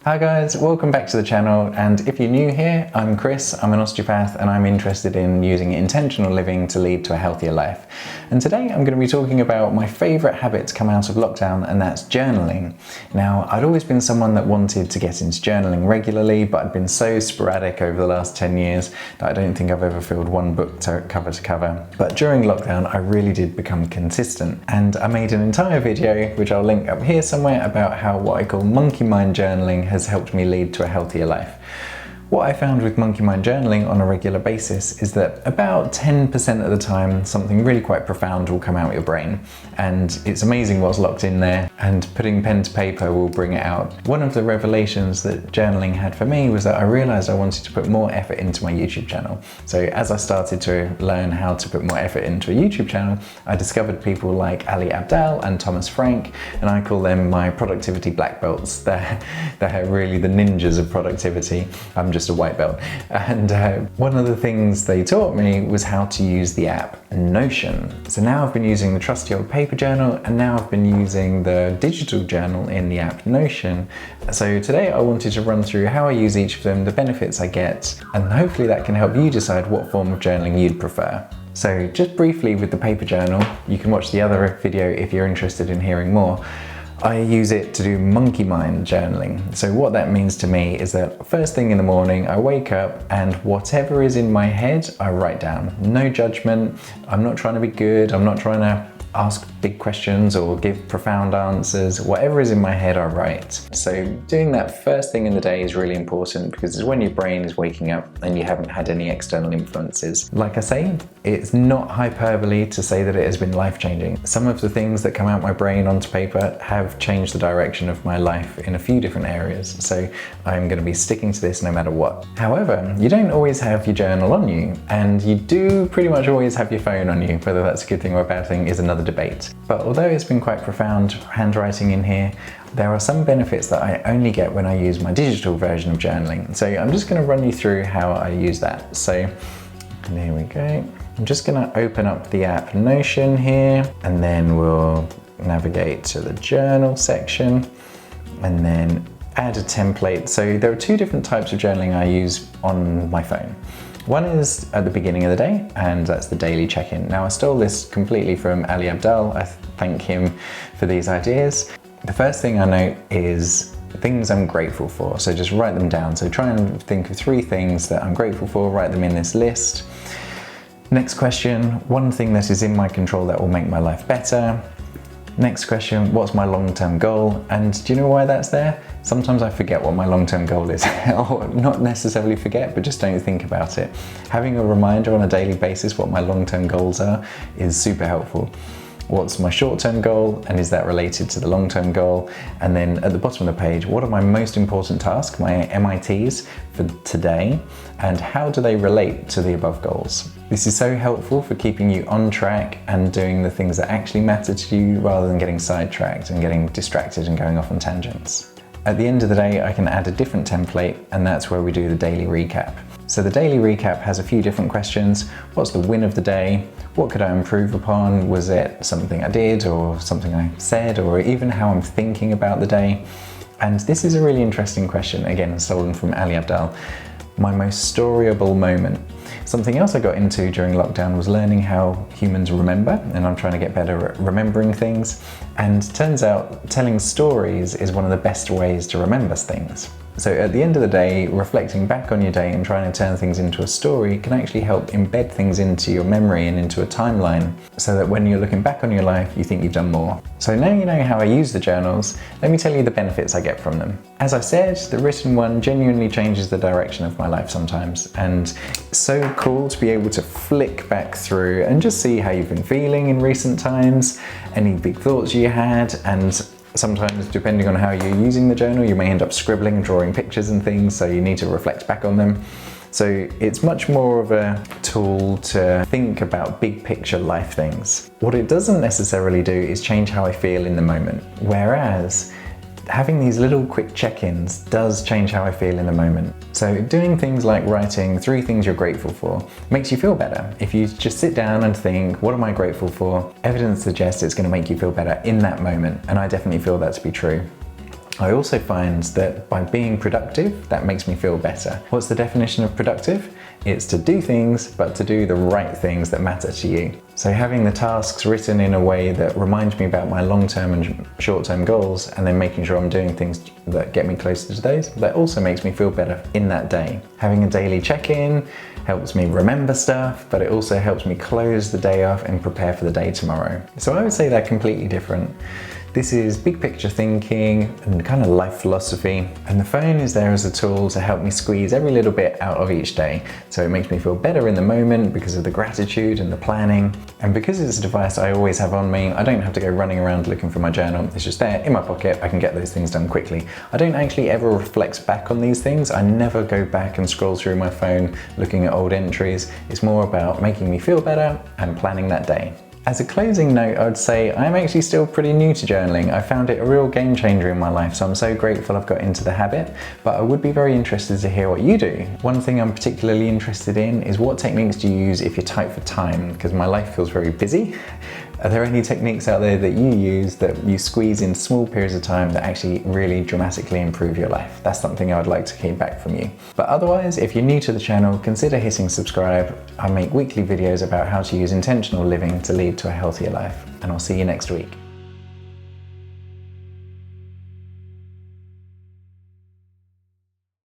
Hi guys, welcome back to the channel, and if you're new here, I'm Chris, I'm an osteopath and I'm interested in using intentional living to lead to a healthier life. And today I'm going to be talking about my favourite habit to come out of lockdown, and that's journaling. Now, I'd always been someone that wanted to get into journaling regularly, but I'd been so sporadic over the last 10 years that I don't think I've ever filled one book cover to cover. But during lockdown I really did become consistent, and I made an entire video, which I'll link up here somewhere, about how what I call monkey mind journaling has helped me lead to a healthier life. What I found with monkey mind journaling on a regular basis is that about 10% of the time something really quite profound will come out of your brain, and it's amazing what's locked in there, and putting pen to paper will bring it out. One of the revelations that journaling had for me was that I realised I wanted to put more effort into my YouTube channel. So as I started to learn how to put more effort into a YouTube channel, I discovered people like Ali Abdaal and Thomas Frank, and I call them my productivity black belts. They're really the ninjas of productivity. I'm just a white belt. And one of the things they taught me was how to use the app Notion. So now I've been using the trusty old paper journal, and now I've been using the digital journal in the app Notion. So today I wanted to run through how I use each of them, the benefits I get, and hopefully that can help you decide what form of journaling you'd prefer. So just briefly with the paper journal, you can watch the other video if you're interested in hearing more. I use it to do monkey mind journaling. So what that means to me is that first thing in the morning I wake up and whatever is in my head I write down. No judgment. I'm not trying to be good. I'm not trying to ask big questions or give profound answers. Whatever is in my head I write. So doing that first thing in the day is really important, because it's when your brain is waking up and you haven't had any external influences. Like I say, it's not hyperbole to say that it has been life-changing. Some of the things that come out my brain onto paper have changed the direction of my life in a few different areas, so I'm going to be sticking to this no matter what. However, you don't always have your journal on you, and you do pretty much always have your phone on you. Whether that's a good thing or a bad thing is another debate. But although it's been quite profound handwriting in here, there are some benefits that I only get when I use my digital version of journaling. So I'm just going to run you through how I use that. So there we go. I'm just going to open up the app Notion here, and then we'll navigate to the journal section and then add a template. So there are two different types of journaling I use on my phone. One is at the beginning of the day, and that's the daily check-in. Now, I stole this completely from Ali Abdaal. I thank him for these ideas. The first thing I note is things I'm grateful for. So just write them down. So try and think of 3 things that I'm grateful for, write them in this list. Next question, one thing that is in my control that will make my life better. Next question, what's my long-term goal? And do you know why that's there? Sometimes I forget what my long-term goal is, or not necessarily forget, but just don't think about it. Having a reminder on a daily basis what my long-term goals are is super helpful. What's my short-term goal, and is that related to the long-term goal? And then at the bottom of the page, what are my most important tasks, my MITs for today, and how do they relate to the above goals? This is so helpful for keeping you on track and doing the things that actually matter to you, rather than getting sidetracked and getting distracted and going off on tangents. At the end of the day, I can add a different template, and that's where we do the daily recap. So the daily recap has a few different questions. What's the win of the day? What could I improve upon? Was it something I did, or something I said, or even how I'm thinking about the day? And this is a really interesting question, again, stolen from Ali Abdaal. My most storyable moment. Something else I got into during lockdown was learning how humans remember, and I'm trying to get better at remembering things. And turns out telling stories is one of the best ways to remember things. So at the end of the day, reflecting back on your day and trying to turn things into a story can actually help embed things into your memory and into a timeline, so that when you're looking back on your life, you think you've done more. So now you know how I use the journals, let me tell you the benefits I get from them. As I said, the written one genuinely changes the direction of my life sometimes, and it's so cool to be able to flick back through and just see how you've been feeling in recent times, any big thoughts you had, and sometimes, depending on how you're using the journal, you may end up scribbling and drawing pictures and things, so you need to reflect back on them. So it's much more of a tool to think about big picture life things. What it doesn't necessarily do is change how I feel in the moment, whereas having these little quick check-ins does change how I feel in the moment. So doing things like writing 3 things you're grateful for makes you feel better. If you just sit down and think, what am I grateful for? Evidence suggests it's going to make you feel better in that moment, and I definitely feel that to be true. I also find that by being productive, that makes me feel better. What's the definition of productive? It's to do things, but to do the right things that matter to you. So having the tasks written in a way that reminds me about my long-term and short-term goals, and then making sure I'm doing things that get me closer to those, that also makes me feel better in that day. Having a daily check-in helps me remember stuff, but it also helps me close the day off and prepare for the day tomorrow. So I would say they're completely different. This is big picture thinking and kind of life philosophy, and the phone is there as a tool to help me squeeze every little bit out of each day. So it makes me feel better in the moment because of the gratitude and the planning. And because it's a device I always have on me, I don't have to go running around looking for my journal. It's just there in my pocket. I can get those things done quickly. I don't actually ever reflect back on these things. I never go back and scroll through my phone looking at old entries. It's more about making me feel better and planning that day. As a closing note, I would say I'm actually still pretty new to journaling. I found it a real game changer in my life, so I'm so grateful I've got into the habit, but I would be very interested to hear what you do. One thing I'm particularly interested in is what techniques do you use if you're tight for time, because my life feels very busy. Are there any techniques out there that you use that you squeeze in small periods of time that actually really dramatically improve your life? That's something I would like to hear back from you. But otherwise, if you're new to the channel, consider hitting subscribe. I make weekly videos about how to use intentional living to lead to a healthier life, and I'll see you next week.